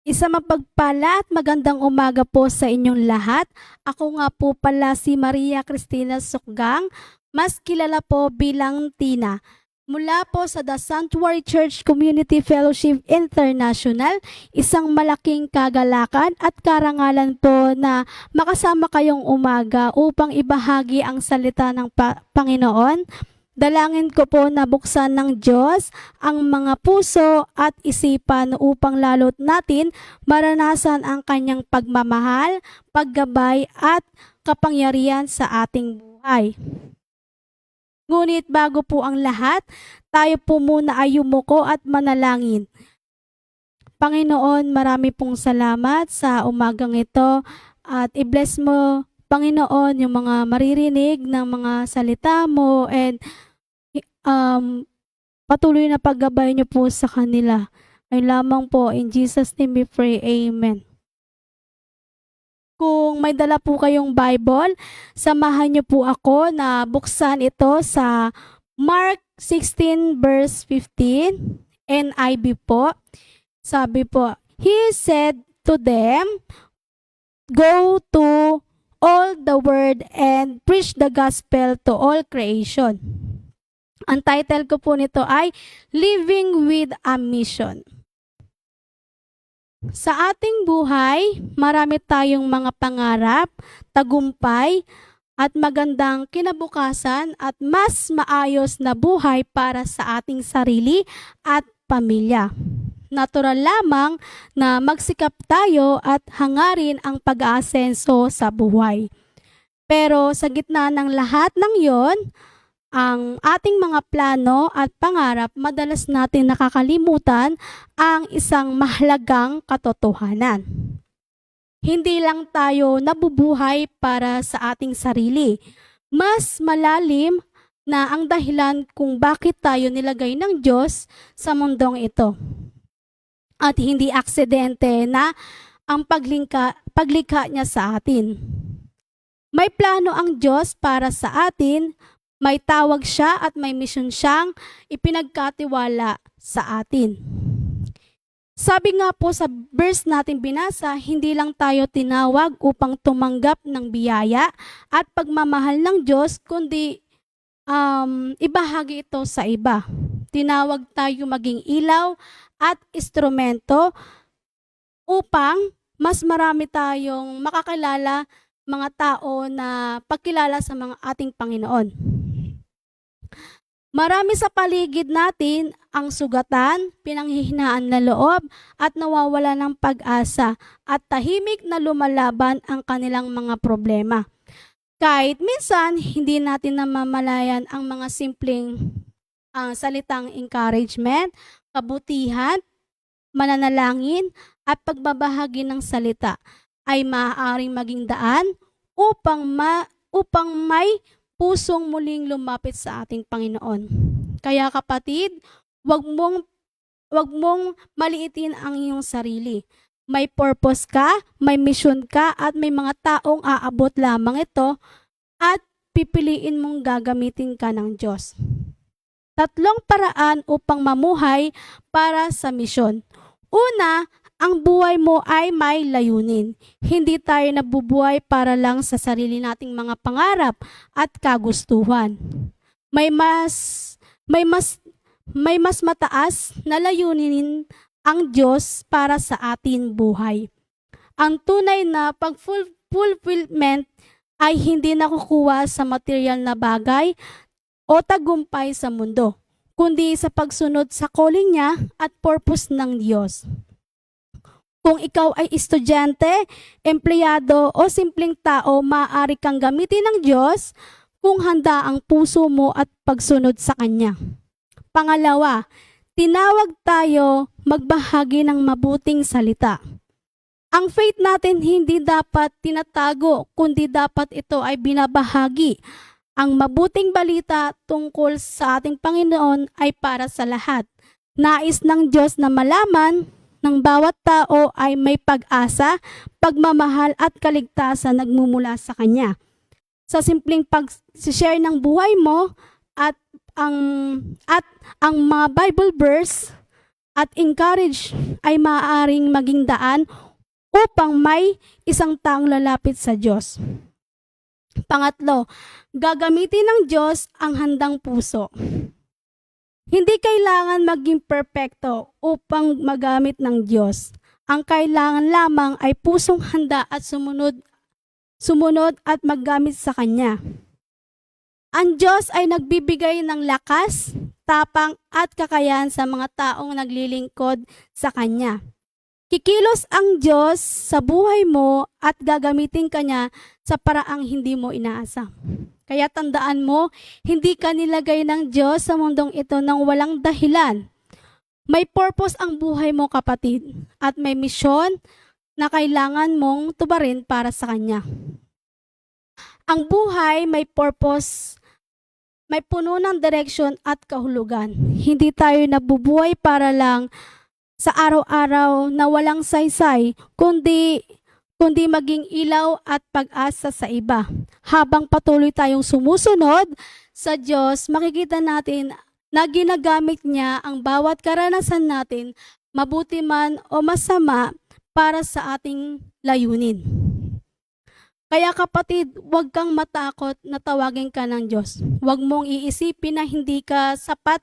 Isa mapagpala at magandang umaga po sa inyong lahat. Ako nga po pala si Maria Cristina Sukgang, mas kilala po bilang Tina. Mula po sa The Sanctuary Church Community Fellowship International, isang malaking kagalakan at karangalan po na makasama kayong umaga upang ibahagi ang salita ng Panginoon. Dalangin ko po na buksan ng Diyos ang mga puso at isipan upang lalot natin maranasan ang kanyang pagmamahal, paggabay at kapangyarihan sa ating buhay. Ngunit bago po ang lahat, tayo po muna ay yumuko at manalangin. Panginoon, marami pong salamat sa umagang ito at i-bless mo, Panginoon, yung mga maririnig ng mga salita mo and patuloy na paggabay niyo po sa kanila. Ay lamang po, in Jesus' name we pray, Amen. Kung may dala po kayong Bible, samahan niyo po ako na buksan ito sa Mark 16 verse 15, NIV po. Sabi po, He said to them, "Go to all the world and preach the gospel to all creation." Ang title ko po nito ay Living with a Mission. Sa ating buhay, marami tayong mga pangarap, tagumpay, at magandang kinabukasan at mas maayos na buhay para sa ating sarili at pamilya. Natural lamang na magsikap tayo at hangarin ang pag-aasenso sa buhay. Pero sa gitna ng lahat ng yon, ang ating mga plano at pangarap, madalas natin nakakalimutan ang isang mahalagang katotohanan. Hindi lang tayo nabubuhay para sa ating sarili. Mas malalim na ang dahilan kung bakit tayo nilagay ng Diyos sa mundong ito. At hindi aksidente na ang paglikha niya sa atin. May plano ang Diyos para sa atin. May tawag siya at may misyon siyang ipinagkatiwala sa atin. Sabi nga po sa verse natin binasa, hindi lang tayo tinawag upang tumanggap ng biyaya at pagmamahal ng Diyos, kundi ibahagi ito sa iba. Tinawag tayo maging ilaw at instrumento upang mas marami tayong makakilala mga tao na pagkilala sa mga ating Panginoon. Marami sa paligid natin ang sugatan, pinanghihinaan na loob at nawawala ng pag-asa at tahimik na lumalaban ang kanilang mga problema. Kahit minsan, hindi natin namamalayan ang mga simpleng salitang encouragement, kabutihan, mananalangin at pagbabahagi ng salita ay maaaring maging daan upang may pusong muling lumapit sa ating Panginoon. Kaya kapatid, wag mong maliitin ang iyong sarili. May purpose ka, may mission ka, at may mga taong aabot lamang ito at pipiliin mong gagamitin ka ng Diyos. 3 paraan upang mamuhay para sa misyon. Una, ang buhay mo ay may layunin. Hindi tayo nabubuhay para lang sa sarili nating mga pangarap at kagustuhan. May mas mataas na layunin ang Diyos para sa ating buhay. Ang tunay na fulfillment ay hindi nakukuha sa material na bagay o tagumpay sa mundo, kundi sa pagsunod sa calling niya at purpose ng Diyos. Kung ikaw ay estudyante, empleyado o simpleng tao, maaari kang gamitin ng Diyos kung handa ang puso mo at pagsunod sa Kanya. Pangalawa, tinawag tayo magbahagi ng mabuting salita. Ang faith natin hindi dapat tinatago, kundi dapat ito ay binabahagi. Ang mabuting balita tungkol sa ating Panginoon ay para sa lahat. Nais ng Diyos na malaman ng bawat tao ay may pag-asa, pagmamahal at kaligtasan nagmumula sa Kanya. Sa simpleng pag-share ng buhay mo at ang mga Bible verse at encourage ay maaaring maging daan upang may isang taong lalapit sa Diyos. Pangatlo, gagamitin ng Diyos ang handang puso. Hindi kailangan maging perpekto upang magamit ng Diyos. Ang kailangan lamang ay pusong handa at sumunod at maggamit sa Kanya. Ang Diyos ay nagbibigay ng lakas, tapang at kakayahan sa mga taong naglilingkod sa Kanya. Kikilos ang Diyos sa buhay mo at gagamitin ka niya sa paraang hindi mo inaasa. Kaya tandaan mo, hindi ka nilagay ng Diyos sa mundong ito nang walang dahilan. May purpose ang buhay mo, kapatid, at may misyon na kailangan mong tubarin para sa Kanya. Ang buhay may purpose, may puno ng direksyon at kahulugan. Hindi tayo nabubuhay para lang sa araw-araw na walang saysay, kundi maging ilaw at pag-asa sa iba. Habang patuloy tayong sumusunod sa Diyos, makikita natin na ginagamit niya ang bawat karanasan natin, mabuti man o masama, para sa ating layunin. Kaya kapatid, huwag kang matakot na tawagin ka ng Diyos. Huwag mong iisipin na hindi ka sapat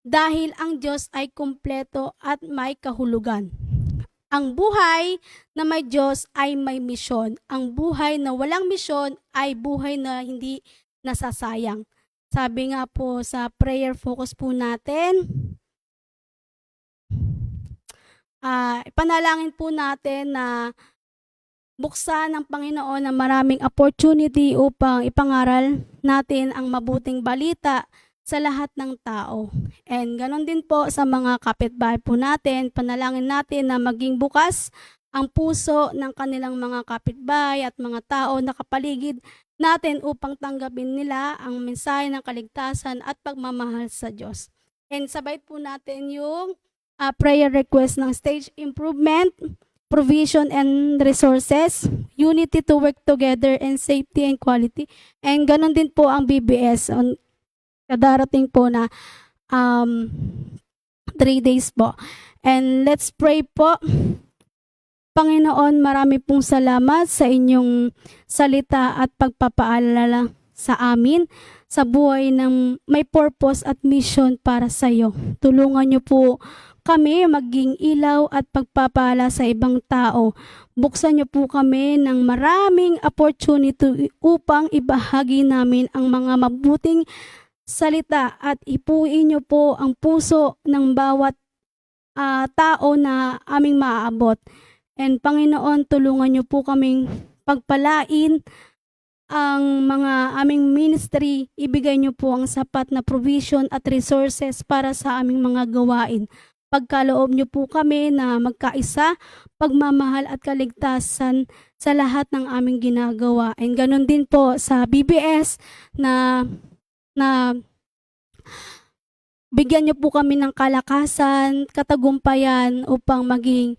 dahil ang Diyos ay kumpleto at may kahulugan. Ang buhay na may Diyos ay may misyon. Ang buhay na walang misyon ay buhay na hindi nasasayang. Sabi nga po sa prayer focus po natin, panalangin po natin na buksan ng Panginoon ng maraming opportunity upang ipangaral natin ang mabuting balita sa lahat ng tao. And ganon din po sa mga kapitbahay po natin, panalangin natin na maging bukas ang puso ng kanilang mga kapitbahay at mga tao na kapaligid natin upang tanggapin nila ang mensahe ng kaligtasan at pagmamahal sa Diyos. And sabay po natin yung prayer request ng stage improvement, provision and resources, unity to work together, and safety and quality. And ganon din po ang BBS on kadarating po na 3 days po. And let's pray po. Panginoon, marami pong salamat sa inyong salita at pagpapaalala sa amin sa buhay ng may purpose at mission para sa iyo. Tulungan niyo po kami maging ilaw at pagpapala sa ibang tao. Buksan niyo po kami ng maraming opportunity upang ibahagi namin ang mga mabuting salita at ipuin niyo po ang puso ng bawat tao na aming maaabot. And Panginoon, tulungan niyo po kaming pagpalain ang mga aming ministry. Ibigay niyo po ang sapat na provision at resources para sa aming mga gawain. Pagkaloob niyo po kami na magkaisa, pagmamahal at kaligtasan sa lahat ng aming ginagawa. And ganun din po sa BBS na bigyan niyo po kami ng kalakasan, katagumpayan upang maging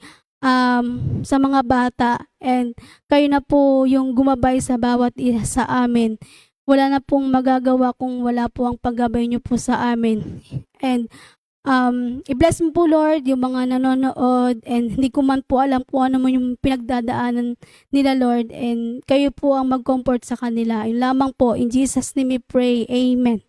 sa mga bata, and kayo na po yung gumabay sa bawat isa sa amin. Wala na pong magagawa kung wala po ang paggabay niyo po sa amin. And i-bless mo po, Lord, yung mga nanonood, and hindi ko man po alam kung ano mo yung pinagdadaanan nila, Lord, and kayo po ang mag-comfort sa kanila. Yun lamang po, in Jesus' name we pray, Amen.